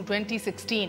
2016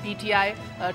PTI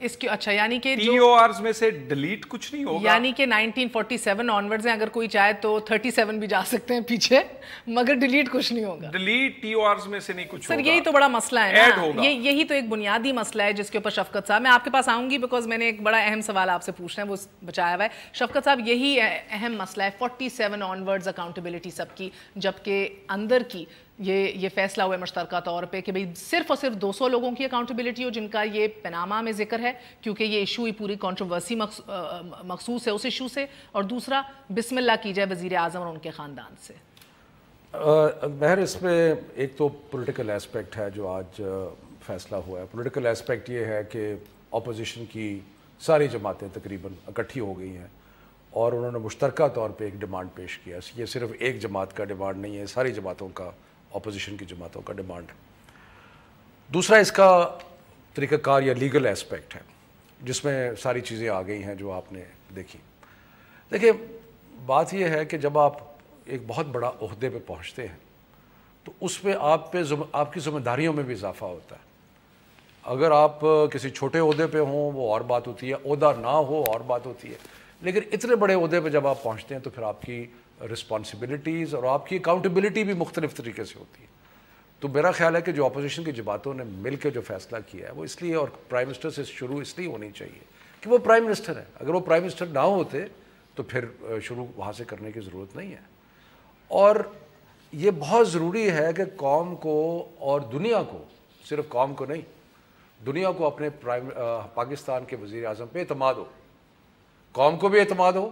اس کی. اچھا یعنی کہ TORs میں سے ڈیلیٹ کچھ نہیں ہوگا, یعنی کہ 1947 آنورڈز ہیں, اگر کوئی چاہے تو 37 بھی جا سکتے ہیں پیچھے, مگر ڈیلیٹ کچھ نہیں ہوگا. ڈیلیٹ TORs میں سے نہیں کچھ ہوگا. سر یہی تو بڑا مسئلہ ہے نا, یہی تو ایک بنیادی مسئلہ ہے جس کے اوپر شفقت صاحب, میں آپ کے پاس آؤں گی بیکاز میں نے ایک بڑا اہم سوال آپ سے پوچھنا ہے, وہ بچایا ہوا ہے. شفقت صاحب یہی اہم مسئلہ ہے 47 آنورڈز اکاؤنٹیبلٹی سب کی, جبکہ اندر کی یہ فیصلہ ہوا ہے مشترکہ طور پہ کہ بھئی صرف اور صرف 200 لوگوں کی اکاؤنٹیبلٹی ہو جن کا یہ پیناما میں ذکر ہے, کیونکہ یہ ایشو ہی پوری کنٹروورسی مخصوص ہے اس ایشو سے, اور دوسرا بسم اللہ کی جائے وزیر اعظم اور ان کے خاندان سے. مہر اس میں ایک تو پولیٹیکل ایسپیکٹ ہے جو آج فیصلہ ہوا ہے. پولیٹیکل ایسپیکٹ یہ ہے کہ اپوزیشن کی ساری جماعتیں تقریباً اکٹھی ہو گئی ہیں اور انہوں نے مشترکہ طور پہ ایک ڈیمانڈ پیش کیا. یہ صرف ایک جماعت کا ڈیمانڈ نہیں ہے, ساری جماعتوں کا, اپوزیشن کی جماعتوں کا ڈیمانڈ ہے. دوسرا اس کا طریقہ کار یا لیگل ایسپیکٹ ہے جس میں ساری چیزیں آ گئی ہیں جو آپ نے دیکھی. دیکھیں بات یہ ہے کہ جب آپ ایک بہت بڑا عہدے پہ پہنچتے ہیں تو اس پہ آپ کی ذمہ داریوں میں بھی اضافہ ہوتا ہے. اگر آپ کسی چھوٹے عہدے پہ ہوں وہ اور بات ہوتی ہے, عہدہ نہ ہو اور بات ہوتی ہے, لیکن اتنے بڑے عہدے پہ جب آپ پہنچتے ہیں تو پھر آپ کی رسپانسبلٹیز اور آپ کی اکاؤنٹیبلٹی بھی مختلف طریقے سے ہوتی ہے. تو میرا خیال ہے کہ جو اپوزیشن کی جماعتوں نے مل کے جو فیصلہ کیا ہے وہ اس لیے, اور پرائم منسٹر سے شروع اس لیے ہونی چاہیے کہ وہ پرائم منسٹر ہے. اگر وہ پرائم منسٹر نہ ہوتے تو پھر شروع وہاں سے کرنے کی ضرورت نہیں ہے. اور یہ بہت ضروری ہے کہ قوم کو اور دنیا کو, صرف قوم کو نہیں, دنیا کو اپنے پاکستان کے وزیر اعظم پہ اعتماد ہو, قوم کو بھی اعتماد ہو,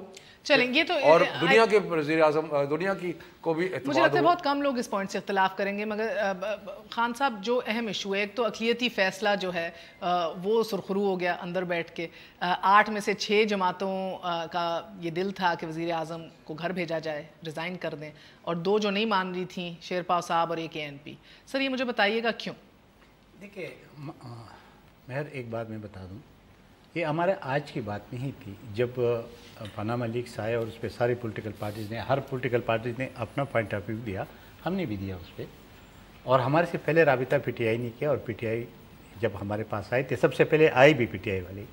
چلیں یہ تو, اور دنیا کے وزیر اعظم دنیا کی کو بھی اعتماد ہو. مجھے لگتا ہے بہت کم لوگ اس پوائنٹ سے اختلاف کریں گے, مگر خان صاحب جو اہم ایشو ہے, ایک تو اقلیتی فیصلہ جو ہے وہ سرخرو ہو گیا اندر بیٹھ کے. 8 میں سے 6 جماعتوں کا یہ دل تھا کہ وزیر اعظم کو گھر بھیجا جائے, ریزائن کر دیں, اور 2 جو نہیں مان رہی تھیں, شیرپا صاحب اور ایک ANP. سر یہ مجھے بتائیے گا کیوں؟ دیکھیے مہر ایک بات میں بتا دوں, یہ ہمارے آج کی بات نہیں تھی. جب پاناما لیکس آئے اور اس پہ ساری پولیٹیکل پارٹیز نے, ہر پولیٹیکل پارٹیز نے اپنا پوائنٹ آف ویو دیا, ہم نے بھی دیا اس پہ, اور ہمارے سے پہلے رابطہ PTI نے کیا, اور PTI جب ہمارے پاس آئے تھے سب سے پہلے آئے بھی PTI والے,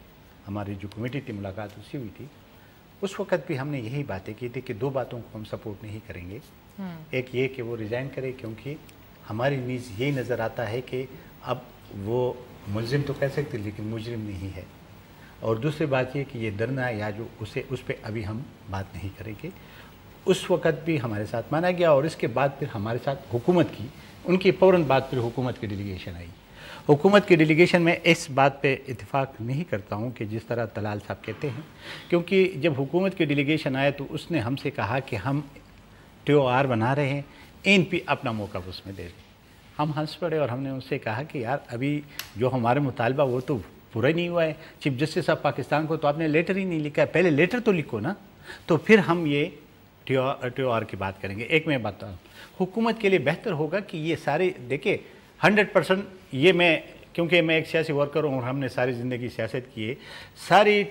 ہماری جو کمیٹی تھی ملاقات اسی ہوئی تھی. اس وقت بھی ہم نے یہی باتیں کی تھی کہ 2 باتوں کو ہم سپورٹ نہیں کریں گے. ایک یہ کہ وہ ریزائن کرے, کیونکہ ہماری نیز یہی نظر آتا ہے کہ اب وہ ملزم تو کہہ سکتے لیکن مجرم نہیں ہے. اور دوسری بات یہ کہ یہ ڈرنا یا جو اس پہ ابھی ہم بات نہیں کریں گے. اس وقت بھی ہمارے ساتھ مانا گیا, اور اس کے بعد پھر ہمارے ساتھ حکومت کی, ان کی فوراً بعد پھر حکومت کی ڈیلیگیشن آئی. حکومت کی ڈیلیگیشن میں اس بات پہ اتفاق نہیں کرتا ہوں کہ جس طرح طلال صاحب کہتے ہیں, کیونکہ جب حکومت کی ڈیلیگیشن آئے تو اس نے ہم سے کہا کہ ہم TOR بنا رہے ہیں, ANP اپنا موقف اس میں دے رہے. ہم ہنس پڑے اور ہم نے ان سے کہا کہ یار ابھی جو ہمارے مطالبہ وہ تو پورا ہی نہیں ہوا ہے. چیف جسٹس آف پاکستان کو تو آپ نے لیٹر ہی نہیں لکھا ہے, پہلے لیٹر تو لکھو نا, تو پھر ہم یہ TOR کی بات کریں گے. ایک میں بتاؤں, حکومت کے لیے بہتر ہوگا کہ یہ سارے دیکھیں 100%, یہ میں کیونکہ میں ایک سیاسی ورکر ہوں اور ہم نے ساری زندگی سیاست کی ہے, ساری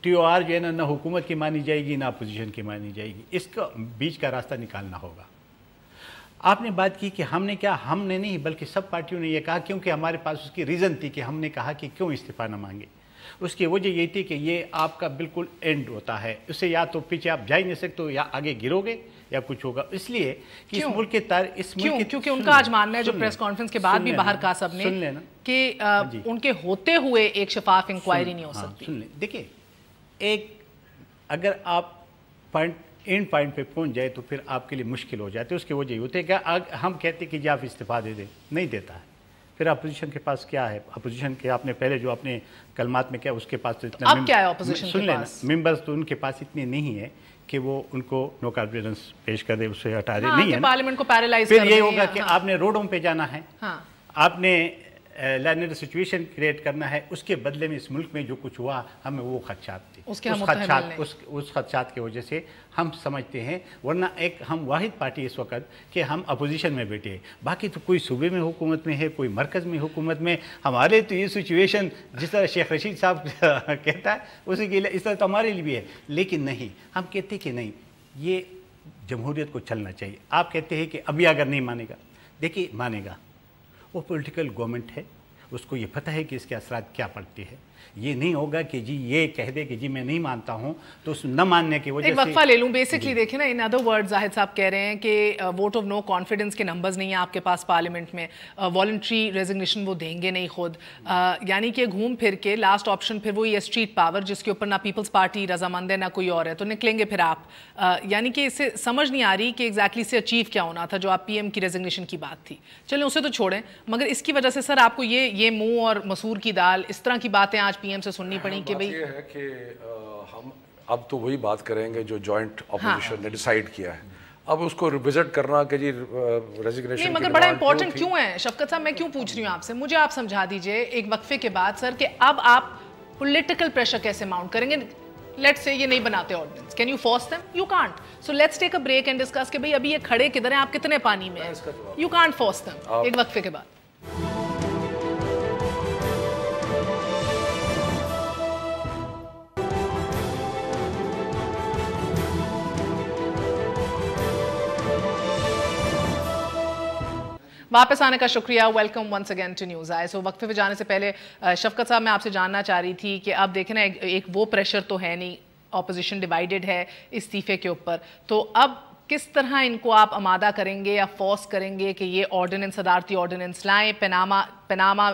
TOR جو ہے نہ حکومت کی مانی جائے گی نہ اپوزیشن کی مانی جائے گی, اس کا بیچ کا راستہ نکالنا ہوگا. آپ نے بات کی کہ ہم نے کیا, ہم نے نہیں بلکہ سب پارٹیوں نے یہ کہا, کیونکہ ہمارے پاس اس کی ریزن تھی کہ ہم نے کہا کہ کیوں استعفیٰ نہ مانگے. اس کی وجہ یہ تھی کہ یہ آپ کا بالکل اینڈ ہوتا ہے, اس سے یا تو پیچھے آپ جا ہی نہیں سکتے ہو یا آگے گرو گے یا کچھ ہوگا. اس لیے کہ اس ملک کے کیونکہ ان کا آج ماننا ہے جو پریس کانفرنس کے بعد بھی باہر کہا سب نے کہ ان کے ہوتے ہوئے ایک شفاف انکوائری نہیں ہو سکتی. سن لیں, دیکھیں ایک اگر آپ اینڈ پوائنٹ پہ پہنچ جائے تو پھر آپ کے لیے مشکل ہو جاتے. اس کی وجہ یہ ہوتی ہے کہ ہم کہتے ہیں کہ جی آپ استعفیٰ دے دیں, نہیں دیتا ہے. پھر اپوزیشن کے پاس کیا ہے, اپوزیشن کے آپ نے پہلے جو اپنے کلمات میں کیا, اس کے پاس تو اتنا اب کیا ہے اپوزیشن کے پاس, ممبرز تو ان کے پاس اتنے نہیں ہیں کہ وہ ان کو نو کانفیڈنس پیش کر دے, اس سے ہٹا دے. نہیں ہے پارلیمنٹ کو پیرالائز کر پھر یہ ہوگا کہ آپ نے روڈوں پہ جانا ہے, آپ نے لائنر سچویشن کریٹ کرنا ہے. اس کے بدلے میں اس ملک میں جو کچھ ہوا ہمیں وہ خدشات تھے, اس خدشات کی وجہ سے ہم سمجھتے ہیں, ورنہ ایک ہم واحد پارٹی اس وقت کہ ہم اپوزیشن میں بیٹھے ہیں, باقی تو کوئی صوبے میں حکومت میں ہے, کوئی مرکز میں حکومت میں. ہمارے تو یہ سچویشن جس طرح شیخ رشید صاحب کہتا ہے اسی کے لیے اس طرح تو ہمارے لیے بھی ہے, لیکن نہیں, ہم کہتے کہ نہیں, یہ جمہوریت کو چلنا چاہیے. آپ کہتے ہیں کہ ابھی اگر نہیں مانے گا, دیکھیے مانے گا, وہ پولیٹیکل گورنمنٹ ہے, اس کو یہ پتہ ہے کہ اس کے اثرات کیا پڑتے ہیں. یہ نہیں ہوگا کہ جی یہ کہہ دے کہ جی میں نہیں مانتا ہوں تو اس نہ ماننے کی وجہ سے. ایک وقفہ لے لوں. بیسکلی دیکھیں نا, ان ادر ورڈ زاہد صاحب کہہ رہے ہیں کہ ووٹ آف نو کانفیڈنس کے نمبرز نہیں ہیں آپ کے پاس پارلیمنٹ میں, والنٹری ریزگنیشن وہ دیں گے نہیں خود, یعنی کہ گھوم پھر کے لاسٹ آپشن پھر وہی اسٹریٹ پاور جس کے اوپر نہ پیپلز پارٹی رضامند ہے نہ کوئی اور ہے, تو نکلیں گے پھر آپ. یعنی کہ اس سے سمجھ نہیں آ رہی کہ ایگزیکٹلی سے اچیو کیا ہونا تھا جو آپ پی ایم کی ریزگنیشن کی بات تھی. چلیں اسے تو چھوڑیں, مگر اس کی وجہ سے سر آپ کو یہ منہ اور مسور کی دال اس طرح کی باتیں آج پی ایم سے سننی پڑی کہ بھئی یہ ہے کہ ہم اب تو وہی بات کریں گے جو جوائنٹ اپوزیشن نے ڈیسائیڈ کیا ہے. اب اس کو ریوزٹ کرنا کہ جی ریزگنیشن نہیں, مگر بڑا امپورٹنٹ کیوں ہے شفقت صاحب, میں کیوں پوچھ رہی ہوں آپ سے, مجھے آپ سمجھا دیجئے ایک وقفے کے بعد سر کہ اب آپ پولیٹیکل پریشر کیسے ماؤنٹ کریں گے. لیٹس سے یہ نہیں بناتے ordinance, can you force them? You can't. So let's take a break and discuss کہ بھئی ابھی یہ کھڑے کدھر ہیں, آپ کتنے پانی میں ہیں, یو کانٹ فورس دیم. ایک وقفے کے بعد واپس آنے کا شکریہ. Welcome once again to News Eye. So وقفے پہ جانے سے پہلے شفقت صاحب میں آپ سے جاننا چاہ رہی تھی کہ اب دیکھیں نا ایک وہ پریشر تو ہے نہیں, اپوزیشن ڈیوائیڈڈ ہے استعفے کے اوپر, تو اب کس طرح ان کو آپ آمادہ کریں گے یا فورس کریں گے کہ یہ آرڈیننس, صدارتی آرڈیننس لائیں, Panama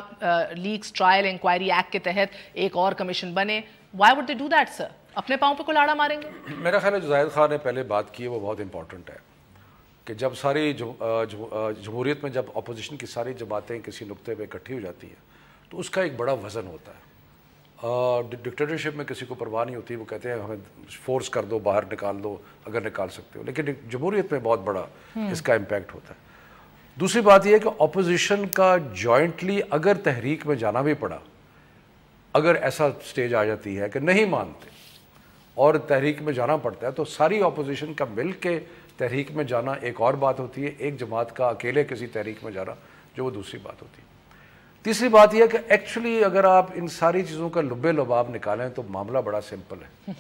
leaks trial inquiry act کے تحت ایک اور کمیشن بنے. Why would they do that sir? اپنے پاؤں پہ کلاڑا ماریں گے؟ میرا خیال ہے جو زاہد خان نے پہلے بات کی ہے وہ بہت امپورٹنٹ ہے کہ جب ساری جمہوریت میں جب اپوزیشن کی ساری جماعتیں کسی نقطے پہ اکٹھی ہو جاتی ہیں تو اس کا ایک بڑا وزن ہوتا ہے. ڈکٹیٹرشپ میں کسی کو پرواہ نہیں ہوتی, وہ کہتے ہیں ہمیں فورس کر دو, باہر نکال دو اگر نکال سکتے ہو, لیکن جمہوریت میں بہت بڑا اس کا امپیکٹ ہوتا ہے. دوسری بات یہ ہے کہ اپوزیشن کا جوائنٹلی اگر تحریک میں جانا بھی پڑا, اگر ایسا سٹیج آ جاتی ہے کہ نہیں مانتے اور تحریک میں جانا پڑتا ہے, تو ساری اپوزیشن کا مل کے تحریک میں جانا ایک اور بات ہوتی ہے, ایک جماعت کا اکیلے کسی تحریک میں جانا جو وہ دوسری بات ہوتی ہے. تیسری بات یہ ہے کہ ایکچولی اگر آپ ان ساری چیزوں کا لبے لباب نکالیں تو معاملہ بڑا سمپل ہے,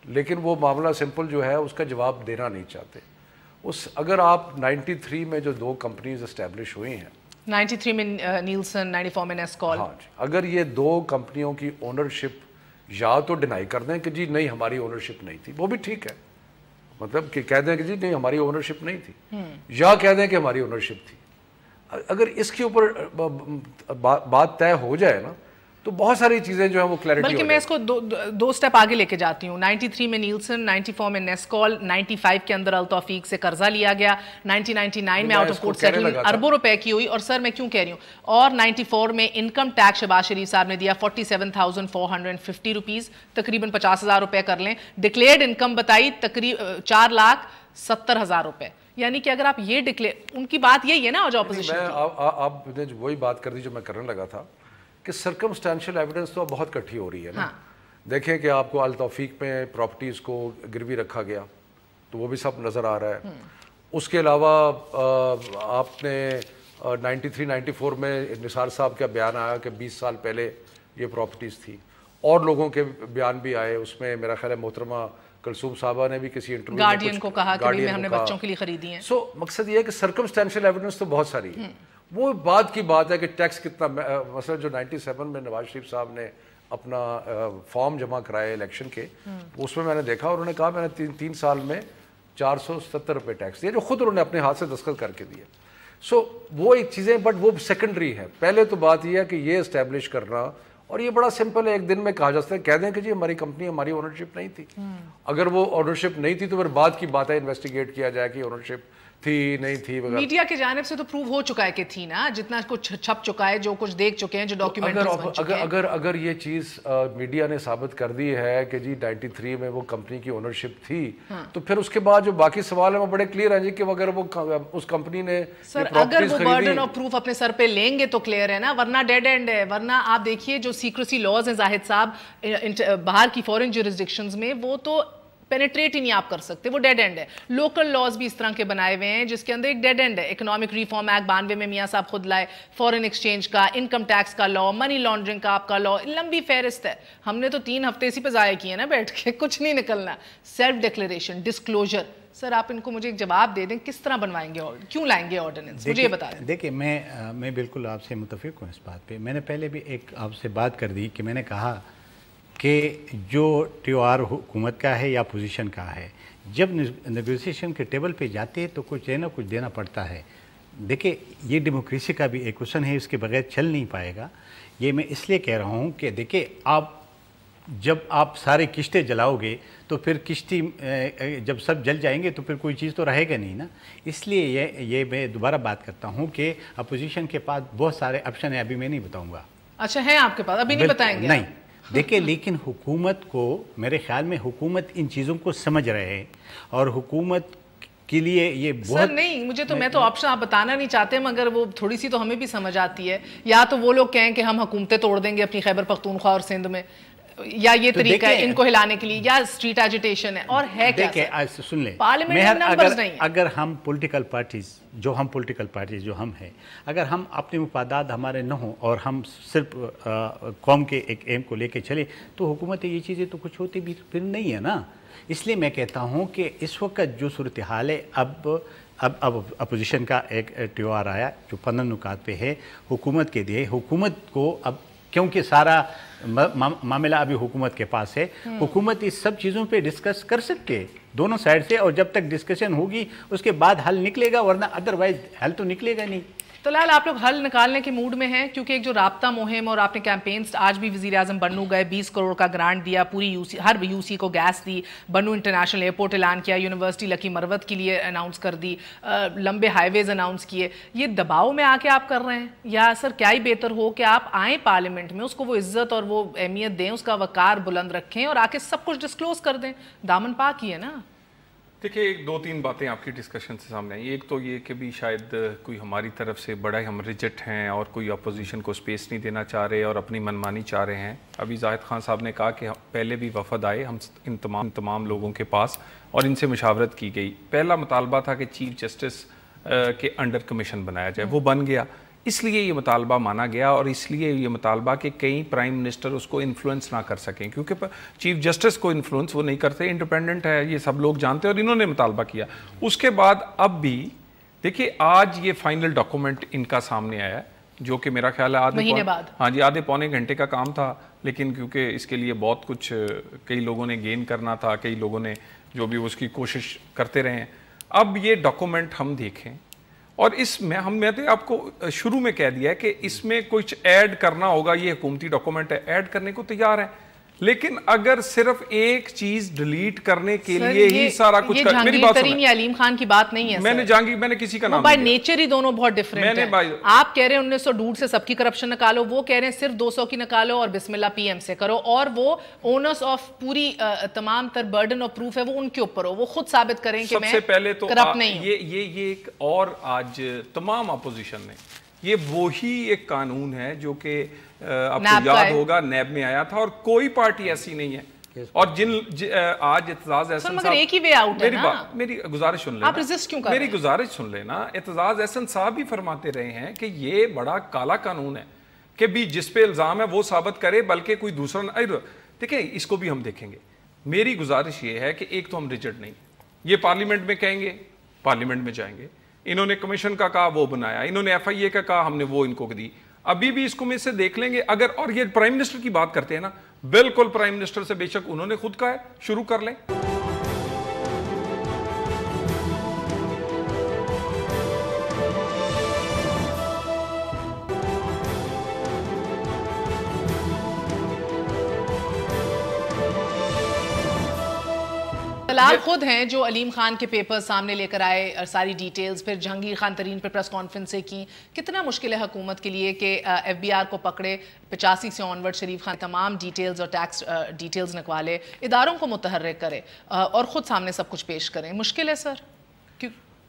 لیکن وہ معاملہ سمپل جو ہے اس کا جواب دینا نہیں چاہتے. اگر آپ 93 میں جو 2 کمپنیز اسٹیبلش ہوئی ہیں, 93 میں نیلسن, 94 میں نیسکول, ہاں جی, اگر یہ 2 کمپنیوں کی اونرشپ یا تو ڈینائی کر دیں کہ جی نہیں ہماری اونرشپ نہیں تھی, وہ بھی ٹھیک ہے, مطلب کہ کہہ دیں کہ جی نہیں ہماری اونرشپ نہیں تھی, یا کہہ دیں کہ ہماری اونرشپ تھی. اگر اس کے اوپر بات طے ہو جائے نا تو بہت ساری چیزیں جو ہیں وہ کلیئرٹی ہو جائے. بلکہ میں اس کو دو سٹیپ آگے لے کے جاتی ہوں. 93 میں نیلسن, 94 میں نیسکول, 95 کے اندر التوفیق سے قرضہ لیا گیا, 1999 میں آؤٹ آف کورٹ سیٹلمنٹ اربوں روپے کی ہوئی, اور سر میں کیوں کہہ رہی ہوں, اور 94 میں انکم ٹیکس شہباز شریف صاحب نے دیا 47,450 روپیز, تقریباً 50,000 روپے کر لیں. ڈکلیئرڈ انکم بتائی تقریباً 4,70,000 روپے. یعنی کہ اگر آپ یہ ان کی بات یہی ہے نا جو اپوزیشن کی. آپ نے وہی بات کر دی جو میں کرنے لگا تھا کہ سرکمسٹینشل ایویڈنس تو بہت کٹھی ہو رہی ہے نا. دیکھیں کہ آپ کو التوفیق میں پراپرٹیز کو گروی رکھا گیا تو وہ بھی سب نظر آ رہا ہے. اس کے علاوہ آپ نے 93-94 میں نثار صاحب کا بیان آیا کہ 20 سال پہلے یہ پراپرٹیز تھی, اور لوگوں کے بیان بھی آئے. اس میں میرا خیال ہے محترمہ کلثوم صاحبہ نے بھی کسی انٹرویو گارڈین کو کہا کہ ہم نے بچوں کے لیے خریدی ہیں. سو مقصد یہ ہے کہ سرکمسٹینشل ایویڈنس تو بہت ساری ہے. وہ بات کی بات ہے کہ ٹیکس کتنا, مثلا جو 97 میں نواز شریف صاحب نے اپنا فارم جمع کرائے الیکشن کے, اس میں میں نے دیکھا, اور انہوں نے کہا میں نے 3 سال میں 470 روپے ٹیکس دیا, جو خود انہوں نے اپنے ہاتھ سے دستخط کر کے دیا. سو وہ ایک چیزیں, بٹ وہ سیکنڈری ہے. پہلے تو بات یہ ہے کہ یہ اسٹیبلش کرنا, اور یہ بڑا سمپل ہے, ایک دن میں کہا جاتا ہے, کہہ دیں کہ جی ہماری کمپنی ہماری اونرشپ نہیں تھی. اگر وہ اونرشپ نہیں تھی تو پھر بعد کی بات ہے انویسٹیگیٹ کیا جائے کہ اونرشپ تھی نہیں تھی. میڈیا کی جانب سے تو پروو ہو چکا ہے کہ تھی نا, جتنا کچھ چھپ چکا ہے, جو کچھ دیکھ چکے ہیں, جو ڈاکیومنٹریز بن چکے ہیں. اگر یہ چیز میڈیا نے ثابت کر دی ہے کہ جی 93 میں وہ کمپنی کی اونرشپ تھی, تو پھر اس کے بعد جو باقی سوال ہیں وہ بڑے کلیئر ہیں جی کہ اگر وہ اس کمپنی نے سر اگر وہ برڈن آف پروف اپنے سر پہ لیں گے تو کلیئر ہے نا, ورنہ ڈیڈ اینڈ ہے. ورنہ آپ دیکھیے جو سیکریسی لاز ہیں زاہد صاحب باہر کی فورن جورسڈکشنز میں, وہ تو پینیٹریٹ ہی نہیں آپ کر سکتے, وہ ڈیڈ اینڈ ہے. لوکل لاز بھی اس طرح کے بنائے ہوئے ہیں جس کے اندر ایک ڈیڈ اینڈ ہے. اکنامک ریفارم ایکٹ 92 میں میاں صاحب خود لائے, فورن ایکسچینج کا, انکم ٹیکس کا لا, منی لانڈرنگ کا آپ کا لا, لمبی فہرست ہے. ہم نے تو 3 ہفتے اسی پہ ضائع کیے نا بیٹھ کے, کچھ نہیں نکلنا. سیلف ڈکلیریشن, ڈسکلوجر, سر آپ ان کو مجھے ایک جواب دے دیں, کس طرح بنوائیں گے, کیوں لائیں گے آرڈیننس, مجھے یہ بتا دیں. دیکھیں میں بالکل آپ سے متفق ہوں اس بات پہ. میں نے پہلے بھی ایک آپ سے بات کر دی کہ میں نے کہا کہ جو TOR حکومت کا ہے یا اپوزیشن کا ہے, جب نیگوسیشن کے ٹیبل پہ جاتے ہیں تو کچھ دینا کچھ دینا پڑتا ہے. دیکھیں یہ ڈیموکریسی کا بھی ایک حسن ہے, اس کے بغیر چل نہیں پائے گا. یہ میں اس لیے کہہ رہا ہوں کہ دیکھیں جب آپ سارے کشتے جلاؤ گے تو پھر کشتی جب سب جل جائیں گے تو پھر کوئی چیز تو رہے گا نہیں نا. اس لیے یہ میں دوبارہ بات کرتا ہوں کہ اپوزیشن کے پاس بہت سارے آپشن ہیں, ابھی میں نہیں بتاؤں گا. اچھا ہیں آپ کے پاس, ابھی نہیں بتائیں گے؟ نہیں دیکھیں, لیکن حکومت کو, میرے خیال میں حکومت ان چیزوں کو سمجھ رہے ہیں اور حکومت کے لیے یہ بہت... سر نہیں, مجھے تو, میں تو آپشن آپ بتانا نہیں چاہتے, مگر وہ تھوڑی سی تو ہمیں بھی سمجھ آتی ہے. یا تو وہ لوگ کہیں کہ ہم حکومتیں توڑ دیں گے اپنی خیبر پختونخوا اور سندھ میں, یا یہ طریقہ ہے ان کو ہلانے کے لیے, یا اسٹریٹ ایجیٹیشن ہے, اور ہے کیا؟ دیکھیں سن لیں, پارلیمنٹ نمبرز نہیں ہیں. اگر ہم پولیٹیکل پارٹیز جو ہم ہیں, اگر ہم اپنے مفادات ہمارے نہ ہوں اور ہم صرف قوم کے ایک ایم کو لے کے چلے تو حکومت یہ چیزیں تو کچھ ہوتی بھی پھر نہیں ہے نا. اس لیے میں کہتا ہوں کہ اس وقت جو صورتحال ہے, اب اپوزیشن کا ایک TOR آیا جو 15 نکات پہ ہے, حکومت کے دیے, حکومت کو اب کیونکہ سارا معاملہ ابھی حکومت کے پاس ہے, حکومت اس سب چیزوں پہ ڈسکس کر سکتے دونوں سائڈ سے, اور جب تک ڈسکشن ہوگی اس کے بعد حل نکلے گا, ورنہ ادروائز حل تو نکلے گا نہیں. تو لال آپ لوگ حل نکالنے کے موڈ میں ہیں, کیونکہ ایک جو رابطہ مہم اور آپ نے کیمپینز, آج بھی وزیر اعظم بنو گئے, 20 کروڑ کا گرانٹ دیا, پوری ہر UC کو گیس دی, بنو انٹرنیشنل ایئرپورٹ اعلان کیا, یونیورسٹی لکی مروت کے لیے اناؤنس کر دی, لمبے ہائی ویز اناؤنس کیے. یہ دباؤ میں آ کے آپ کر رہے ہیں, یا سر کیا ہی بہتر ہو کہ آپ آئیں پارلیمنٹ میں, اس کو وہ عزت اور وہ اہمیت دیں, اس کا وقار بلند رکھیں اور آ کے سب کچھ ڈسکلوز کر دیں, دامن پاک ہی ہے نا. دیکھیں, ایک 2-3 باتیں آپ کی ڈسکشن سے سامنے آئی. ایک تو یہ کہ بھی شاید کوئی ہماری طرف سے بڑا ہم ریجٹ ہیں اور کوئی اپوزیشن کو سپیس نہیں دینا چاہ رہے اور اپنی منمانی چاہ رہے ہیں. ابھی زاہد خان صاحب نے کہا کہ پہلے بھی وفد آئے ہم ان تمام لوگوں کے پاس اور ان سے مشاورت کی گئی. پہلا مطالبہ تھا کہ چیف جسٹس کے انڈر کمیشن بنایا جائے, وہ بن گیا. اس لیے یہ مطالبہ مانا گیا, اور اس لیے یہ مطالبہ کہ کئی پرائم منسٹر اس کو انفلوئنس نہ کر سکیں, کیونکہ چیف جسٹس کو انفلوئنس وہ نہیں کرتے, انڈیپینڈنٹ ہے, یہ سب لوگ جانتے ہیں, اور انہوں نے مطالبہ کیا. اس کے بعد اب بھی دیکھیے, آج یہ فائنل ڈاکومنٹ ان کا سامنے آیا ہے, جو کہ میرا خیال ہے آدھے پونے گھنٹے کا کام تھا, لیکن کیونکہ اس کے لیے بہت کچھ کئی لوگوں نے گین کرنا تھا, کئی لوگوں نے جو بھی اس کی کوشش کرتے رہے ہیں. اب یہ ڈاکومنٹ ہم دیکھیں, اور اس میں میں نے آپ کو شروع میں کہہ دیا ہے کہ اس میں کچھ ایڈ کرنا ہوگا, یہ حکومتی ڈاکومنٹ ہے, ایڈ کرنے کو تیار ہے, لیکن اگر صرف ایک چیز ڈیلیٹ کرنے کے لیے ہی سارا کچھ میری بات سنیں, یہ علیم خان کی بات نہیں ہے. میں نے کسی کا نام بائی نیچر ہی دونوں بہت ڈیفرنٹ ہیں. آپ کہہ رہے ہیں 1902 سے سب کی کرپشن نکالو, وہ کہہ رہے ہیں صرف 200 کی نکالو اور بسم اللہ PM سے کرو, اور وہ اونرز آف پوری تمام تر برڈن آف پروف ہے وہ ان کے اوپر ہو, وہ خود ثابت کریں کہ میں کرپٹ نہیں ہوں. یہ ایک اور آج تمام اپوزیشن نے, یہ وہی ایک قانون ہے جو کہ آپ کو یاد ہوگا نیب میں آیا تھا, اور کوئی پارٹی ایسی نہیں ہے. اور آج اعتزاز احسن صاحب, میری گزارش سن لینا, میری گزارش سن لینا, اعتزاز احسن صاحب بھی فرماتے رہے ہیں کہ یہ بڑا کالا قانون ہے کہ بھی جس پہ الزام ہے وہ ثابت کرے, بلکہ کوئی دوسرا. دیکھیں اس کو بھی ہم دیکھیں گے. میری گزارش یہ ہے کہ ایک تو ہم ریجٹ نہیں, یہ پارلیمنٹ میں کہیں گے, پارلیمنٹ میں جائیں گے, انہوں نے کمیشن کا کہا وہ بنایا, انہوں نے FIA کا کہا ہم نے وہ ان کو دی, ابھی بھی اس کو میں سے دیکھ لیں گے اگر. اور یہ پرائم منسٹر کی بات کرتے ہیں نا, بالکل پرائم منسٹر سے بے شک انہوں نے خود کہا ہے شروع کر لیں. دلال خود ہیں جو علیم خان کے پیپر سامنے لے کر آئے, ساری ڈیٹیلز, پھر جہانگیر خان ترین پر پریس کانفرنسیں کی. کتنا مشکل ہے حکومت کے لیے کہ FBR کو پکڑے, 85 سے آنورڈ شریف خان تمام ڈیٹیلز اور ٹیکس ڈیٹیلز نکوالے, اداروں کو متحرک کرے اور خود سامنے سب کچھ پیش کریں. مشکل ہے سر؟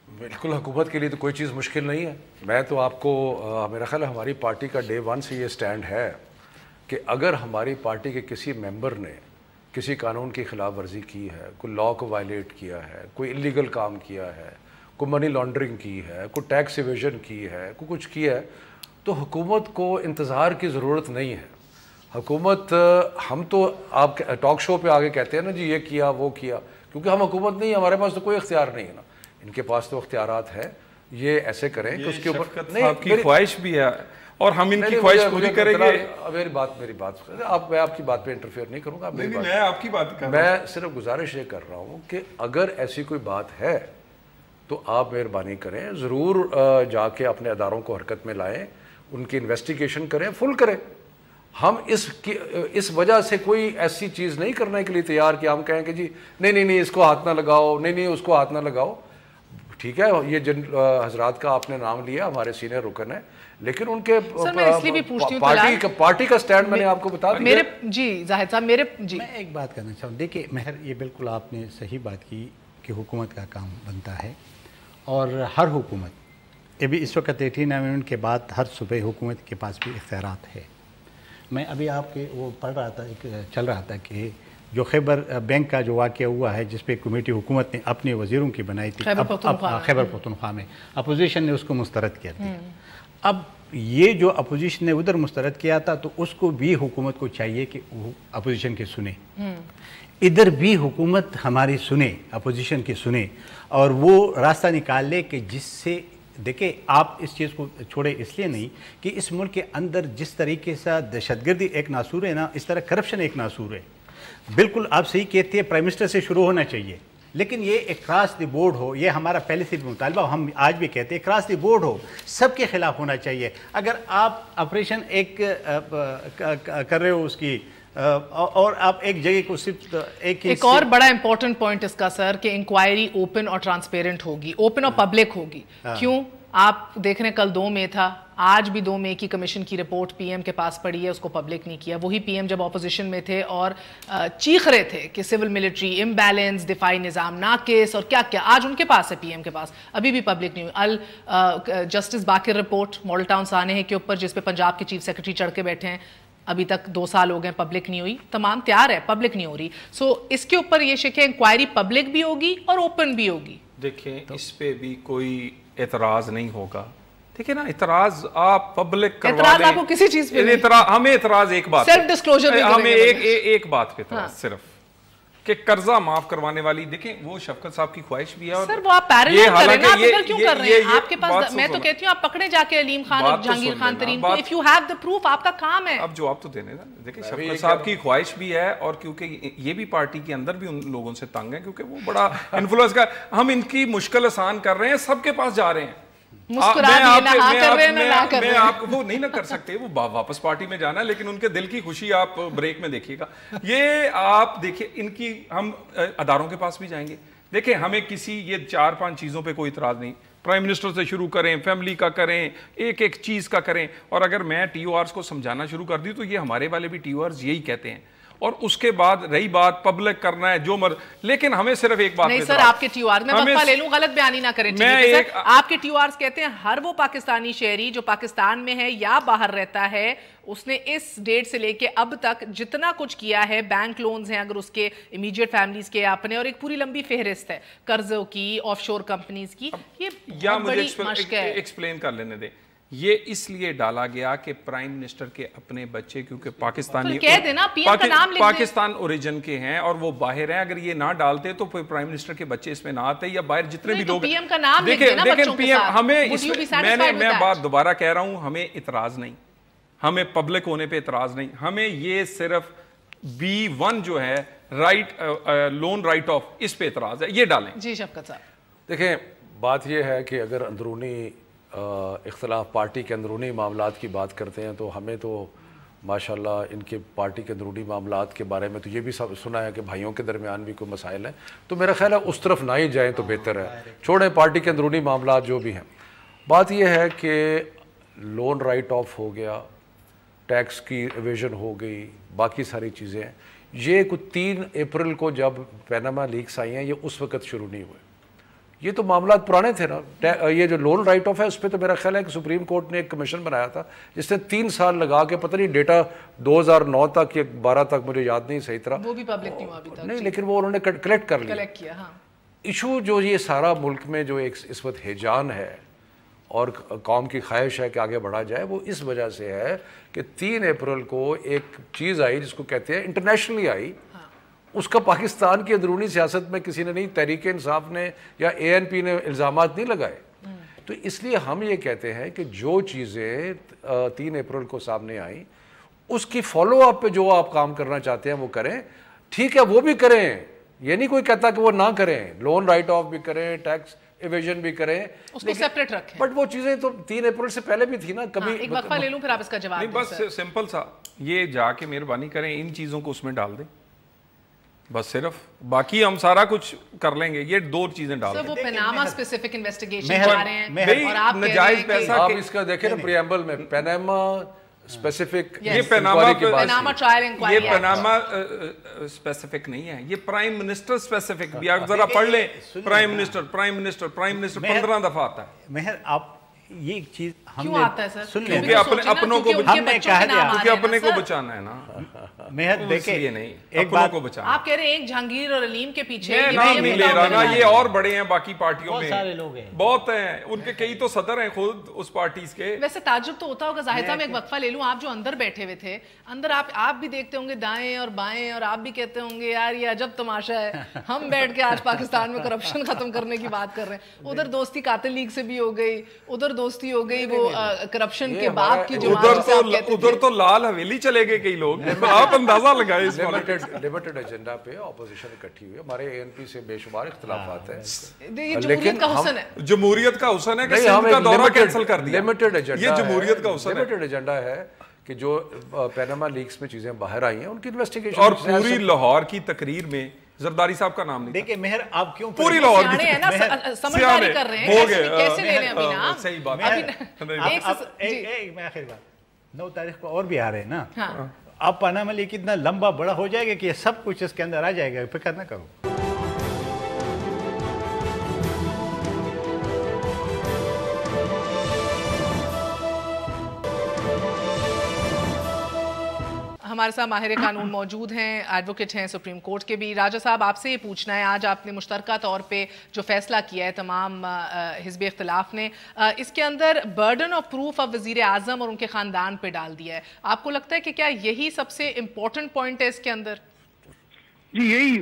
بالکل, حکومت کے لیے تو کوئی چیز مشکل نہیں ہے. میں تو آپ کو, میرا خیال ہے ہماری پارٹی کا Day 1 سے یہ سٹینڈ ہے کہ اگر ہماری پارٹی کے کسی ممبر نے کسی قانون کی خلاف ورزی کی ہے, کوئی لاء کو وائلیٹ کیا ہے, کوئی انلیگل کام کیا ہے, کوئی منی لانڈرنگ کی ہے, کوئی ٹیکس ایویژن کی ہے, کوئی کچھ کیا ہے, تو حکومت کو انتظار کی ضرورت نہیں ہے. حکومت, ہم تو آپ ٹاک شو پہ آگے کہتے ہیں نا جی یہ کیا وہ کیا, کیونکہ ہم حکومت نہیں, ہمارے پاس تو کوئی اختیار نہیں ہے نا, ان کے پاس تو اختیارات ہیں, یہ ایسے کریں کہ اس کے اوپر نہیں, آپ کی خواہش بھی ہے اور ہم ان کی خواہش پوری کریں گے. میری بات میں آپ کی بات پہ انٹرفیئر نہیں کروں گا, میں آپ کی بات کر رہا ہوں, میں صرف گزارش یہ کر رہا ہوں کہ اگر ایسی کوئی بات ہے تو آپ مہربانی کریں, ضرور جا کے اپنے اداروں کو حرکت میں لائیں, ان کی انویسٹیگیشن کریں, فل کریں. ہم اس وجہ سے کوئی ایسی چیز نہیں کرنے کے لیے تیار کہ ہم کہیں کہ جی نہیں اس کو ہاتھ نہ لگاؤ, نہیں اس کو ہاتھ نہ لگاؤ. ٹھیک ہے, یہ جن حضرات کا آپ نے نام لیا ہمارے سینئر رکن ہیں, لیکن ان کے پارٹی کا سٹینڈ میں نے آپ کو بتا دیا. جی زاہد صاحب, میں ایک بات کرنا چاہوں. دیکھیے مہر, یہ بالکل آپ نے صحیح بات کی کہ حکومت کا کام بنتا ہے, اور ہر حکومت, یہ بھی اس وقت 18 امendment کے بعد ہر صوبے حکومت کے پاس بھی اختیارات ہے. میں ابھی آپ کے وہ پڑھ رہا تھا, چل رہا تھا کہ جو خیبر بینک کا جو واقعہ ہوا ہے جس پہ کمیٹی حکومت نے اپنے وزیروں کی بنائی تھی خیبر پختونخوا میں, اپوزیشن نے اس کو مسترد کیا تھا. اب یہ جو اپوزیشن نے ادھر مسترد کیا تھا تو اس کو بھی حکومت کو چاہیے کہ وہ اپوزیشن کے سنے, ادھر بھی حکومت ہماری سنے, اپوزیشن کی سنے, اور وہ راستہ نکال لے کہ جس سے, دیکھیں آپ اس چیز کو چھوڑے اس لیے نہیں کہ اس ملک کے اندر جس طریقے سے دہشت گردی ایک ناسور ہے نا, اس طرح کرپشن ایک ناسور ہے. بالکل آپ صحیح کہتے ہیں, پرائم منسٹر سے شروع ہونا چاہیے, لیکن یہ اکراس دی بورڈ ہو, یہ ہمارا پہلے سے بھی مطالبہ, ہم آج بھی کہتے ہیں اکراس دی بورڈ ہو, سب کے خلاف ہونا چاہیے. اگر آپ آپریشن ایک کر رہے ہو اس کی, اور آپ ایک جگہ کو صرف ایک اور بڑا امپورٹنٹ پوائنٹ اس کا سر کہ انکوائری اوپن اور ٹرانسپیرنٹ ہوگی, اوپن اور پبلک ہوگی. کیوں آپ دیکھ رہے ہیں کل 2 مئی تھا, آج بھی 2 مئی کی کمیشن کی رپورٹ پی ایم کے پاس پڑی ہے, اس کو پبلک نہیں کیا. وہی پی ایم جب اپوزیشن میں تھے اور چیخ رہے تھے کہ سول ملٹری امبیلنس, دفاعی نظام ناقص اور کیا کیا, آج ان کے پاس ہے پی ایم کے پاس, ابھی بھی پبلک نہیں ہوئی. Justice Baqir report Model Town سانحے کے اوپر جس پہ پنجاب کے چیف سیکرٹری چڑھ کے بیٹھے ہیں, ابھی تک 2 سال ہو گئے, پبلک نہیں ہوئی. تمام تیار ہے, پبلک نہیں ہو رہی. سو اس کے اوپر یہ شک ہے انکوائری پبلک بھی ہوگی اور اوپن بھی ہوگی. دیکھیں اس پہ بھی کوئی اعتراض نہیں ہوگا, ٹھیک ہے نا. اعتراض آپ پبلک کروا لیں, اعتراض آپ کو کسی چیز پہ نہیں, ہمیں اعتراض ایک بات, سیلف ڈسکلوجر, ہمیں ایک بات پہ اعتراض صرف کہ قرضہ معاف کروانے والی, دیکھیں وہ شفقت صاحب کی خواہش بھی ہے. اور سر وہ آپ پیرالل کریں نا, آپ ادھر کیوں کر رہے ہیں؟ آپ کے پاس, میں تو کہتی ہوں آپ پکڑے جا کے علیم خان اور جہانگیر خان ترین کو, if you have the proof, آپ کا کام ہے. اب جواب تو دینے نا. دیکھیں شفقت صاحب کی خواہش بھی ہے, اور کیونکہ یہ بھی پارٹی کے اندر بھی ان لوگوں سے تنگ ہے, کیونکہ وہ بڑا انفلوئنس کا, ہم ان کی مشکل آسان کر رہے ہیں, سب کے پاس جا رہے ہیں. میں آپ وہ نہیں نہ کر سکتے, وہ واپس پارٹی میں جانا ہے, لیکن ان کے دل کی خوشی آپ بریک میں دیکھیے گا. یہ آپ دیکھیں ان کی, ہم اداروں کے پاس بھی جائیں گے. دیکھیں ہمیں کسی یہ 4-5 چیزوں پہ کوئی اعتراض نہیں, پرائم منسٹر سے شروع کریں, فیملی کا کریں, ایک چیز کا کریں. اور اگر میں ٹی او آرز کو سمجھانا شروع کر دی تو یہ ہمارے والے بھی ٹی او آرز یہی کہتے ہیں. اور اس کے بعد رہی بات پبلک کرنا ہے جو لیکن ہمیں صرف ایک بات, نہیں سر آپ کے ٹی او آر میں وقفہ لے لوں, غلط بیانی نہ کریں. آپ کے ٹی او آرز کہتے ہیں ہر وہ پاکستانی شہری جو پاکستان میں ہے یا باہر رہتا ہے, اس نے اس ڈیٹ سے لے کے اب تک جتنا کچھ کیا ہے, بینک لونز ہیں اگر اس کے امیجیٹ فیملیز کے آپ نے, اور ایک پوری لمبی فہرست ہے قرضوں کی, آف شور کمپنیز کی. یہ بہت بڑی مشق ہے. ایکسپلین کر لینے دیں. یہ اس لیے ڈالا گیا کہ پرائم منسٹر کے اپنے بچے, کیونکہ پاکستان اوریجن کے ہیں اور وہ باہر ہیں, اگر یہ نہ ڈالتے تو پرائم منسٹر کے بچے اس میں نہ آتے, یا باہر جتنے بھی لوگ. دیکھیں پی ایم ہمیں, میں بات دوبارہ کہہ رہا ہوں, ہمیں اعتراض نہیں, ہمیں پبلک ہونے پہ اعتراض نہیں, ہمیں یہ صرف B1 جو ہے رائٹ, لون رائٹ آف, اس پہ اعتراض ہے, یہ ڈالیں. جی شفقت صاحب. دیکھیں بات یہ ہے کہ اگر اندرونی اختلاف, پارٹی کے اندرونی معاملات کی بات کرتے ہیں تو ہمیں تو ماشاءاللہ ان کے پارٹی کے اندرونی معاملات کے بارے میں تو یہ بھی سنا ہے کہ بھائیوں کے درمیان بھی کوئی مسائل ہیں, تو میرا خیال ہے اس طرف نہ ہی جائیں تو بہتر ہے. چھوڑیں پارٹی کے اندرونی معاملات جو بھی ہیں. بات یہ ہے کہ لون رائٹ آف ہو گیا, ٹیکس کی ایویژن ہو گئی, باقی ساری چیزیں ہیں. یہ کچھ 3 اپریل کو جب پیناما لیکس آئی ہیں, یہ اس وقت شروع نہیں ہوئے, یہ تو معاملات پرانے تھے نا. یہ جو لون رائٹ آف ہے اس پہ تو میرا خیال ہے کہ سپریم کورٹ نے ایک کمیشن بنایا تھا جس نے 3 سال لگا کے, پتہ نہیں ڈیٹا 2009 تک یا 12 تک مجھے یاد نہیں صحیح طرح, وہ بھی پبلک نہیں ہوا ابھی تک. نہیں لیکن وہ انہوں نے کلیکٹ کر لیا. ایشو جو یہ سارا ملک میں جو ایک اس وقت ہیجان ہے اور قوم کی خواہش ہے کہ آگے بڑھا جائے, وہ اس وجہ سے ہے کہ 3 اپریل کو ایک چیز آئی جس کو کہتے ہیں انٹرنیشنلی آئی, اس کا پاکستان کی اندرونی سیاست میں کسی نے نہیں، تحریک انصاف نے یا ANP نے الزامات نہیں لگائے. تو اس لیے ہم یہ کہتے ہیں کہ جو چیزیں 3 اپریل کو سامنے آئیں اس کی فالو اپ پہ جو آپ کام کرنا چاہتے ہیں وہ کریں. ٹھیک ہے وہ بھی کریں، یہ نہیں کوئی کہتا کہ وہ نہ کریں، لون رائٹ آف بھی کریں، ٹیکس ایویژن بھی کریں، اس کو سیپریٹ رکھیں. بٹ وہ چیزیں تو 3 اپریل سے پہلے بھی تھی نا. کبھی ایک وقفہ لے لوں پھر آپ اس کا جواب دیں. بس سمپل سا یہ جا کے مہربانی کریں ان چیزوں کو اس میں ڈال دیں بس صرف، باقی ہم سارا کچھ کر لیں گے. یہ 2 چیزیں ڈال دیں. وہ پیناما اسپیسیفک انویسٹیگیشن چلا رہے ہیں اور آپ ناجائز پیسہ آپ اس کا دیکھیں نا پریامبل میں پیناما اسپیسیفک، یہ پیناما اسپیسیفک نہیں ہے، یہ پرائم منسٹر اسپیسیفک بھی. آپ ذرا پڑھ لیں پرائم منسٹر 15 دفعہ آتا ہے. مہر آپ یہ ایک چیز کیوں آتا ہے سر؟ سن لیں کیونکہ اپنوں کو ہم نے کہا دیا کیونکہ اپنے کو بچانا ہے نا. مہر دیکھیں نہیں ایک بات کو بچانا. آپ کہہ رہے ہیں ایک جہانگیر اور علیم کے پیچھے نام نہیں لے رہا نا، یہ اور بڑے ہیں باقی پارٹیوں میں، سارے لوگ ہیں، بہت ہیں ان کے، کئی تو صدر ہیں خود اس پارٹیز کے. ویسے تعجب تو ہوتا ہوگا زاہد صاحب، ایک وقفہ لے لوں. آپ جو اندر بیٹھے ہوئے تھے، اندر آپ بھی دیکھتے ہوں گے دائیں اور بائیں، اور آپ بھی کہتے ہوں گے یار یہ عجب تماشا ہے، ہم بیٹھ کے آج پاکستان میں کرپشن ختم کرنے کی بات کر رہے ہیں. ادھر دوستی قاتل لیگ سے بھی ہو گئی، ادھر دوستی ہو گئی وہ کرپشن کے باپ کی جماعت. ادھر تو لال حویلی چلے گئے کئی لوگ، آپ اندازہ لگائے. لمیٹڈ ایجنڈا پہ اپوزیشن اکٹھی ہوئی. ہمارے ANP سے بے شمار اختلافات ہیں. یہ جمہوریت کا حسن ہے، جمہوریت کا حسن ہے کہ سندھ کا دورہ کینسل کر دیا. لمیٹڈ ایجنڈا، یہ جمہوریت کا حسن ہے. لمیٹڈ ایجنڈا ہے کہ جو پیناما لیکس میں چیزیں باہر آئی ہیں ان کی انویسٹیگیشن. اور پوری لاہور کی تقریر میں زرداری صاحب کا نام نہیں. دیکھیں مہر آپ کیوں پوری لاہور کی سمجھداری کر رہے ہیں، کیسے لے لیں ابھی نا. صحیح بات. میں آخر بات 9 تاریخ کو اور بھی آ رہے ہیں نا. اب پاناما لیک اتنا لمبا بڑا ہو جائے گا کہ یہ سب کچھ اس کے اندر آ جائے گا، فکر نہ کرو. ہمارے ساتھ ماہر قانون موجود ہیں، ایڈوکیٹ ہیں سپریم کورٹ کے بھی. راجہ صاحب آپ سے یہ پوچھنا ہے، آج آپ نے مشترکہ طور پہ جو فیصلہ کیا ہے تمام حزب اختلاف نے، اس کے اندر برڈن آف پروف اب وزیر اعظم اور ان کے خاندان پہ ڈال دیا ہے. آپ کو لگتا ہے کہ کیا یہی سب سے امپورٹنٹ پوائنٹ ہے اس کے اندر؟ جی یہی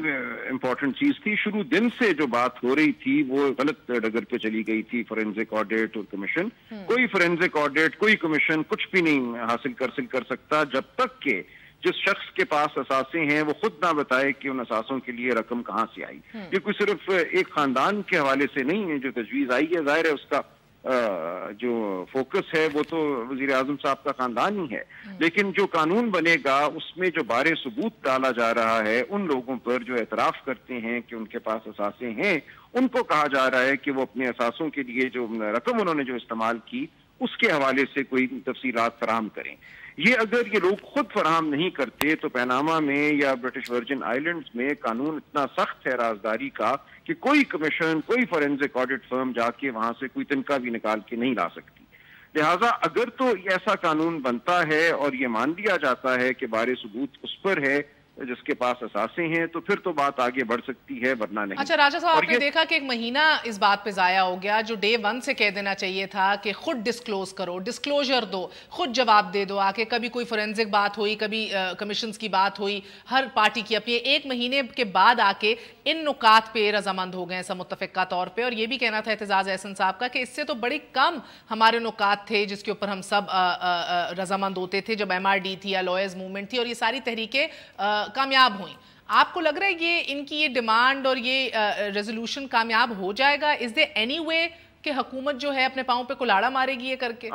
امپورٹنٹ چیز تھی. شروع دن سے جو بات ہو رہی تھی وہ غلط ڈگر پہ چلی گئی تھی. فورینزک آڈٹ اور کمیشن، کوئی فورینزک آڈٹ کوئی کمیشن کچھ بھی نہیں حاصل کر سکتا جب تک کہ جس شخص کے پاس اثاثے ہیں وہ خود نہ بتائے کہ ان اثاثوں کے لیے رقم کہاں سے آئی. یہ کوئی صرف ایک خاندان کے حوالے سے نہیں ہے جو تجویز آئی ہے. ظاہر ہے اس کا جو فوکس ہے وہ تو وزیر اعظم صاحب کا خاندان ہی ہے، لیکن جو قانون بنے گا اس میں جو بارے ثبوت ڈالا جا رہا ہے ان لوگوں پر جو اعتراف کرتے ہیں کہ ان کے پاس اثاثے ہیں، ان کو کہا جا رہا ہے کہ وہ اپنے اثاثوں کے لیے جو رقم انہوں نے جو استعمال کی اس کے حوالے سے کوئی تفصیلات فراہم کریں. یہ اگر یہ لوگ خود فراہم نہیں کرتے تو پیناما میں یا برٹش ورجن آئیلینڈز میں قانون اتنا سخت ہے رازداری کا کہ کوئی کمیشن، کوئی فورینزک آڈٹ فرم جا کے وہاں سے کوئی تنخواہ بھی نکال کے نہیں لا سکتی. لہٰذا اگر تو ایسا قانون بنتا ہے اور یہ مان لیا جاتا ہے کہ بارے ثبوت اس پر ہے جس کے پاس اثاثے ہیں تو پھر تو بات آگے بڑھ سکتی ہے، ورنہ نہیں. اچھا راجہ صاحب، آپ نے دیکھا کہ 1 مہینہ اس بات پہ ضائع ہو گیا جو ڈے 1 سے کہہ دینا چاہیے تھا کہ خود ڈسکلوز کرو، ڈسکلوجر دو، خود جواب دے دو. آکے کبھی کوئی فورینزک بات ہوئی، کبھی کمیشنز کی بات ہوئی، ہر پارٹی کی اپنی. 1 مہینے کے بعد آ کے ان نکات پہ رضامند ہو گئے سب متفقہ طور پہ. اور یہ بھی کہنا تھا اعتزاز احسن صاحب کا کہ اس سے تو بڑی کم ہمارے نکات تھے جس کے اوپر ہم سب رضامند ہوتے تھے جب MRD تھی یا لوئرز موومنٹ تھی، اور یہ ساری تحریکیں کامیاب ہوئیں. آپ کو لگ رہا ہے یہ ان کی یہ ڈیمانڈ اور یہ ریزولوشن کامیاب ہو جائے گا؟ از دیر اینی وے کہ حکومت جو ہے اپنے پاؤں پہ کلاڑا مارے گی یہ کر کے؟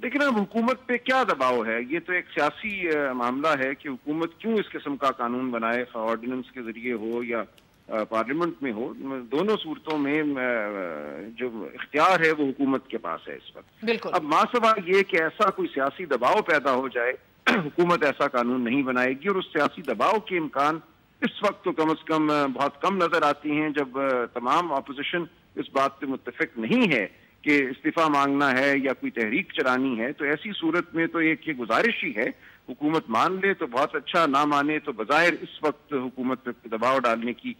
لیکن اب حکومت پہ کیا دباؤ ہے؟ یہ تو ایک سیاسی معاملہ ہے کہ حکومت کیوں اس قسم کا قانون بنائے، آرڈیننس کے ذریعے ہو یا پارلیمنٹ میں ہو. دونوں صورتوں میں جو اختیار ہے وہ حکومت کے پاس ہے اس وقت. بالکل. اب سوال یہ کہ ایسا کوئی سیاسی دباؤ پیدا ہو جائے، حکومت ایسا قانون نہیں بنائے گی، اور اس سیاسی دباؤ کے امکان اس وقت تو کم از کم بہت کم نظر آتی ہیں جب تمام اپوزیشن اس بات پہ متفق نہیں ہے کہ استعفیٰ مانگنا ہے یا کوئی تحریک چلانی ہے. تو ایسی صورت میں تو ایک یہ گزارش ہی ہے، حکومت مان لے تو بہت اچھا، نہ مانے تو بظاہر اس وقت حکومت پہ دباؤ ڈالنے کی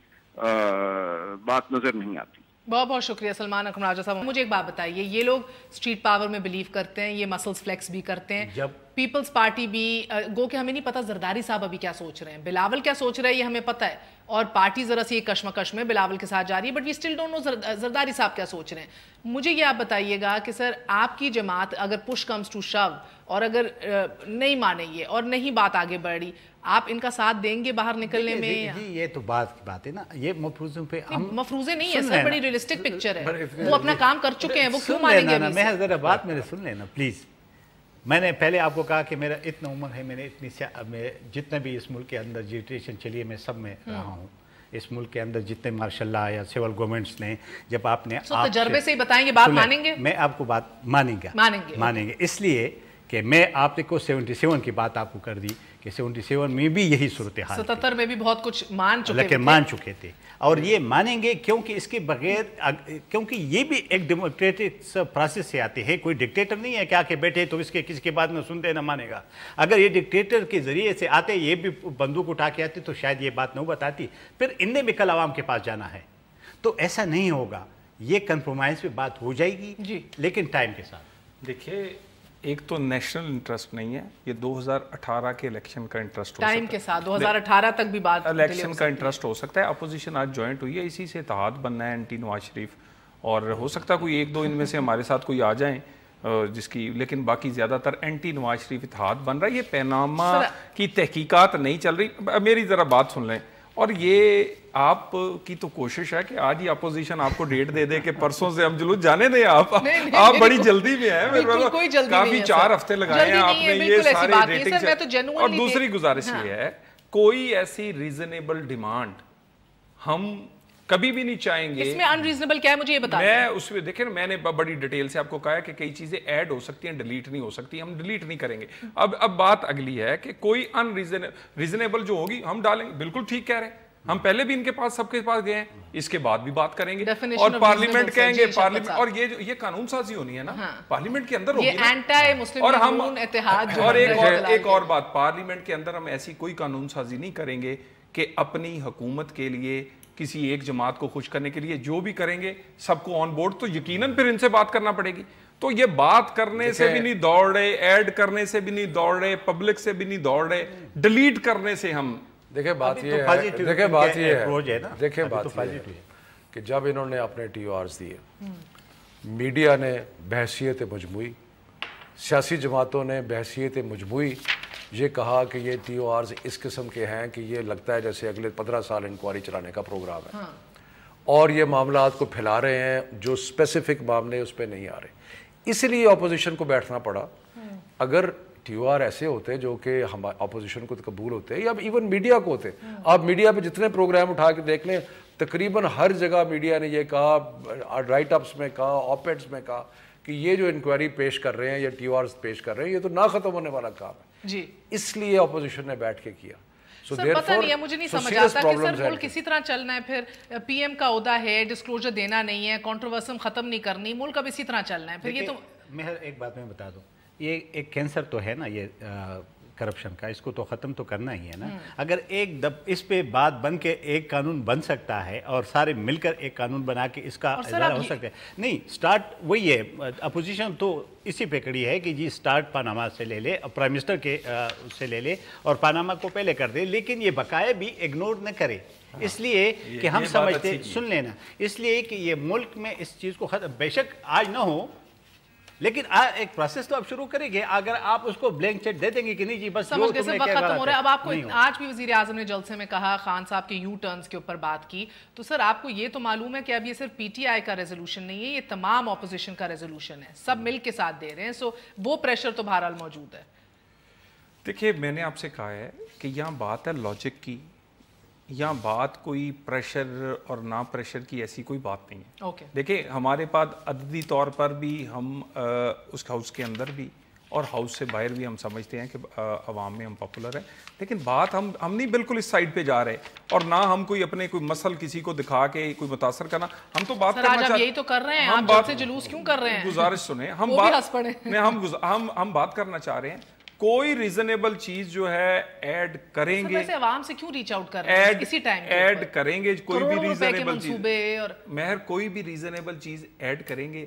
بات نظر نہیں آتی. بہت بہت شکریہ سلمان اکرم راجہ صاحب. مجھے ایک بات بتائیے، یہ لوگ اسٹریٹ پاور میں بلیو کرتے ہیں، یہ مسلز فلیکس بھی کرتے ہیں، پیپلز پارٹی بھی گو کہ ہمیں نہیں پتا زرداری صاحب ابھی کیا سوچ رہے ہیں, بلاول کیا سوچ رہے ہیں یہ ہمیں پتا ہے, اور پارٹی ذرا سی کشمکش میں بلاول کے ساتھ جا رہی ہے, but we still don't know Zardari sahab کیا سوچ رہے ہیں. مجھے یہ آپ بتائیے گا کہ سر آپ کی جماعت اگر پش کمز ٹو شو اور اگر نہیں مانے یہ اور نہیں بات آگے بڑھ رہی, آپ ان کا ساتھ دیں گے باہر نکلنے میں؟ جی یہ تو بات ہے نا, یہ مفروضوں پہ مفروضے نہیں ہے سر, بڑی ریئلسٹک پکچر ہے, وہ اپنا کام کر چکے ہیں, وہ کیوں مانیں گے؟ میں ذرا بات میرے سن لینا پلیز. میں نے پہلے آپ کو کہا کہ میرا اتنا عمر ہے, میں نے اتنی جتنا بھی اس ملک کے اندر جنریشن چلی ہے میں سب میں رہا ہوں. اس ملک کے اندر جتنے ماشاء اللہ یا سول گورنمنٹس نے, جب آپ نے تجربے سے ہی بتائیں گے, بات مانیں گے؟ میں آپ کو بات مانیں گے اس لیے کہ میں آپ کو 77 کی بات آپ کو کر دی کہ 77 میں بھی یہی صورتحال, 77 میں بھی بہت کچھ مان چکے تھے, اور یہ مانیں گے کیونکہ اس کے بغیر, کیونکہ یہ بھی ایک ڈیموکریٹک پروسیس سے آتے ہیں. کوئی ڈکٹیٹر نہیں ہے کیا کہ بیٹھے تو اس کے کسی کے بات میں سنتے نہ مانے گا. اگر یہ ڈکٹیٹر کے ذریعے سے آتے, یہ بھی بندوق اٹھا کے آتے تو شاید یہ بات نہ بتاتی, پھر ان نے بھی کل عوام کے پاس جانا ہے. تو ایسا نہیں ہوگا, یہ کمپرومائز پہ بات ہو جائے گی لیکن ٹائم کے ساتھ. دیکھیے ایک تو نیشنل انٹرسٹ نہیں ہے, یہ 2018 کے الیکشن کا انٹرسٹ ہو سکتا ہے, ٹائم کے ساتھ 2018 تک بھی بات الیکشن کا انٹرسٹ ہو سکتا ہے. اپوزیشن آج جوائنٹ ہوئی ہے, اسی سے اتحاد بننا ہے اینٹی نواز شریف, اور ہو سکتا ہے کوئی ایک دو ان میں سے ہمارے ساتھ کوئی آ جائیں جس کی, لیکن باقی زیادہ تر اینٹی نواز شریف اتحاد بن رہا ہے. یہ پیناما کی تحقیقات نہیں چل رہی, میری ذرا بات سن لیں. اور یہ آپ کی تو کوشش ہے کہ آج ہی اپوزیشن آپ کو ڈیٹ دے دے کہ پرسوں سے ہم جلوس جانے دیں, آپ بڑی جلدی میں ہیں, کافی 4 ہفتے لگائے ہیں آپ نے یہ سارے ریٹنگ. اور دوسری گزارش یہ ہے, کوئی ایسی ریزنیبل ڈیمانڈ ہم کبھی بھی نہیں چاہیں گے. اس میں ان ریزنیبل کیا ہے مجھے یہ بتا میں اس میں دیکھیں, میں نے بڑی ڈیٹیل سے آپ کو کہا ہے کہ کئی چیزیں ایڈ ہو سکتی ہیں, ڈیلیٹ نہیں ہو سکتی, ہم ڈیلیٹ نہیں کریں گے. اب بات اگلی ہے کہ کوئی ان ریزنیبل جو ہوگی ہم ڈالیں گے. بالکل ٹھیک کہہ رہے ہیں, ہم پہلے بھی ان کے پاس سب کے پاس گئے ہیں, اس کے بعد بھی بات کریں گے, اور پارلیمنٹ کہیں گے, پارلیمنٹ, اور یہ قانون سازی ہونی ہے نا, پارلیمنٹ کے اندر ہوگی نا. اور ہم اور ایک اور بات, پارلیمنٹ کے اندر ہم ایسی کوئی قانون سازی نہیں کریں گے کہ اپنی حکومت کے لیے کسی ایک جماعت کو خوش کرنے کے لیے جو بھی کریں گے سب کو آن بورڈ, تو یقیناً پھر ان سے بات کرنا پڑے گی. تو یہ بات کرنے سے بھی نہیں دوڑ رہے, ایڈ کرنے سے بھی نہیں دوڑ رہے, پبلک سے بھی نہیں دوڑ رہے, ڈیلیٹ کرنے سے ہم. دیکھیں بات یہ ہے کہ جب انہوں نے اپنے ٹی او آرز دیے, میڈیا نے بحثیت مجموعی, سیاسی جماعتوں نے بحثیت مجموعی یہ کہا کہ یہ ٹی او آرز اس قسم کے ہیں کہ یہ لگتا ہے جیسے اگلے 15 سال انکوائری چلانے کا پروگرام ہے, اور یہ معاملات کو پھیلا رہے ہیں جو اسپیسیفک معاملے اس پہ نہیں آ رہے. اس لیے اپوزیشن کو بیٹھنا پڑا. اگر ٹی او آر ایسے ہوتے جو کہ ہم اپوزیشن کو قبول ہوتے یا ایون میڈیا کو ہوتے, آپ میڈیا پہ جتنے پروگرام اٹھا کے دیکھ لیں, تقریباً ہر جگہ میڈیا نے یہ کہا, رائٹ اپس میں کہا, آپ ایڈس میں کہا کہ یہ جو انکوائری پیش کر رہے ہیں یا ٹی او آرز پیش کر رہے ہیں یہ تو نہ ختم ہونے والا کام ہے جی. اس لیے اپوزیشن نے بیٹھ کے کیا. سر پتہ نہیں ہے, مجھے نہیں سمجھ آتا کہ سر ملک کسی طرح چلنا ہے, پھر پی ایم کا عہدہ ہے, ڈسکلوجر دینا نہیں ہے, کنٹروورسی ختم نہیں کرنی, ملک اب اسی طرح چلنا ہے. پھر یہ تو میں ایک بات میں بتا دوں, یہ ایک کینسر تو ہے نا یہ کرپشن کا, اس کو تو ختم تو کرنا ہی ہے نا. اگر اس پہ بات بن کے ایک قانون بن سکتا ہے اور سارے مل کر ایک قانون بنا کے اس کا ادارہ ہو سکتا ہے. نہیں, سٹارٹ وہی ہے, اپوزیشن تو اسی پہ کڑی ہے کہ جی سٹارٹ پاناما سے لے لے, پرائم منسٹر کے سے لے لے اور پاناما کو پہلے کر دے, لیکن یہ بقایا بھی اگنور نہ کرے. اس لیے کہ ہم سمجھتے, سن لینا, اس لیے کہ یہ ملک میں اس چیز کو ختم بے شک آج نہ ہو, لیکن ایک پروسیس تو آپ شروع کریں گے. اگر آپ اس کو بلینک چیٹ دے دیں گے کہ نہیں جی بس سمجھ گئے وقت ختم ہو رہا ہے. اب آپ کو آج بھی وزیر اعظم نے جلسے میں کہا, خان صاحب کے یو ٹرنز کے اوپر بات کی, تو سر آپ کو یہ تو معلوم ہے کہ اب یہ صرف پی ٹی آئی کا ریزولوشن نہیں ہے, یہ تمام اپوزیشن کا ریزولوشن ہے, سب مل کے ساتھ دے رہے ہیں, سو وہ پریشر تو بہرحال موجود ہے. دیکھیے میں نے آپ سے کہا ہے کہ یہاں بات ہے لاجک کی, یہاں بات کوئی پریشر اور نا پریشر کی ایسی کوئی بات نہیں ہے. دیکھیں ہمارے پاس عددی طور پر بھی ہم اس ہاؤس کے اندر بھی اور ہاؤس سے باہر بھی ہم سمجھتے ہیں کہ عوام میں ہم پاپولر ہیں, لیکن بات ہم نہیں بالکل اس سائڈ پہ جا رہے, اور نہ ہم کوئی اپنے کوئی مسئلہ کسی کو دکھا کے کوئی متاثر کرنا, ہم تو بات کرنا چاہتے ہیں. یہی تو کر رہے ہیں, آپ جلسے جلوس کیوں کر رہے ہیں؟ گزارش سنیں, ہم بات کرنا چاہ رہے ہیں, کوئی ریزنیبل چیز جو ہے ایڈ کریں گے. ویسے عوام سے کیوں ریچ آؤٹ کر رہے ہیں اسی ٹائم ایڈ کریں گے, کوئی بھی ریزنیبل چیز, اور مہر کوئی بھی ریزنیبل چیز ایڈ کریں گے